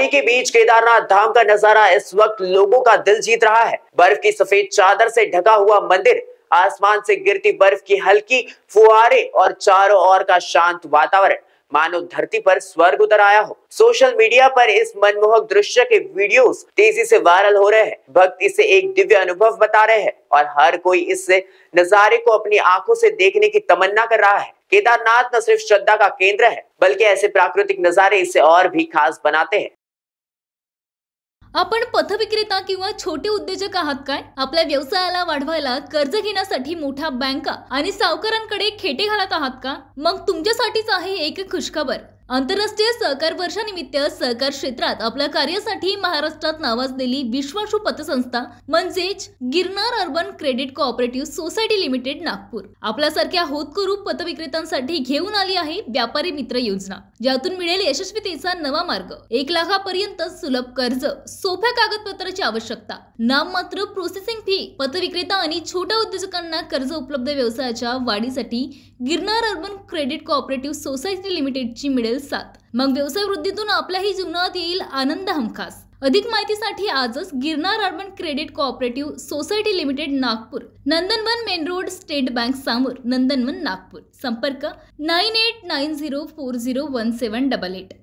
फुहारी के बीच केदारनाथ धाम का नजारा इस वक्त लोगों का दिल जीत रहा है। बर्फ की सफेद चादर से ढका हुआ मंदिर, आसमान से गिरती बर्फ की हल्की फुहारे और चारों ओर का शांत वातावरण मानो धरती पर स्वर्ग उतर आया हो। सोशल मीडिया पर इस मनमोहक दृश्य के वीडियोस तेजी से वायरल हो रहे हैं। भक्त इसे एक दिव्य अनुभव बता रहे हैं और हर कोई इस नजारे को अपनी आंखों से देखने की तमन्ना कर रहा है। केदारनाथ न सिर्फ श्रद्धा का केंद्र है, बल्कि ऐसे प्राकृतिक नजारे इसे और भी खास बनाते हैं। आपण पथविक्रेता किंवा छोटे उद्योजक आहात काय? आपल्या व्यवसायाला वाढवायला कर्ज घेण्यासाठी मोठ्या बँका आणि सावकारांकडे खेटे घालत आहात का? मग तुमच्यासाठीच आहे एक खुशखबर। आंतरराष्ट्रीय सहकार वर्षानिमित्त सहकार क्षेत्रात आपल्या कार्यासाठी महाराष्ट्रात नावाजलेली विश्वासू पतसंस्था म्हणजेच Girnar urban credit cooperative society limited Nagpur आपल्यासारख्या होतकरू पतविक्रेत्यांसाठी घेऊन आली आहे व्यापारी मित्र योजना, ज्यातून मिळेल यशस्वीतेचा नवा मार्ग। 1 लाखापर्यंत सुलभ कर्ज, सोप्या कागदपत्राची आवश्यकता, नाममात्र प्रोसेसिंग फी, पतविक्रेता आणि छोट्या उद्योजकांना कर्ज उपलब्ध व्यवसायाच्या वाढीसाठी Girnar urban credit cooperative society लिमिटेडची मिळेल साथ। मग व्यवसाय वृद्धीतून आपल्याही जीवनात येईल आनंद हमखास। अधिक माहितीसाठी आजच Girnar urban credit cooperative society limited Nagpur, Nandanvan main road, state bank समोर, नंदनवन नागपूर। संपर्क 9890401788।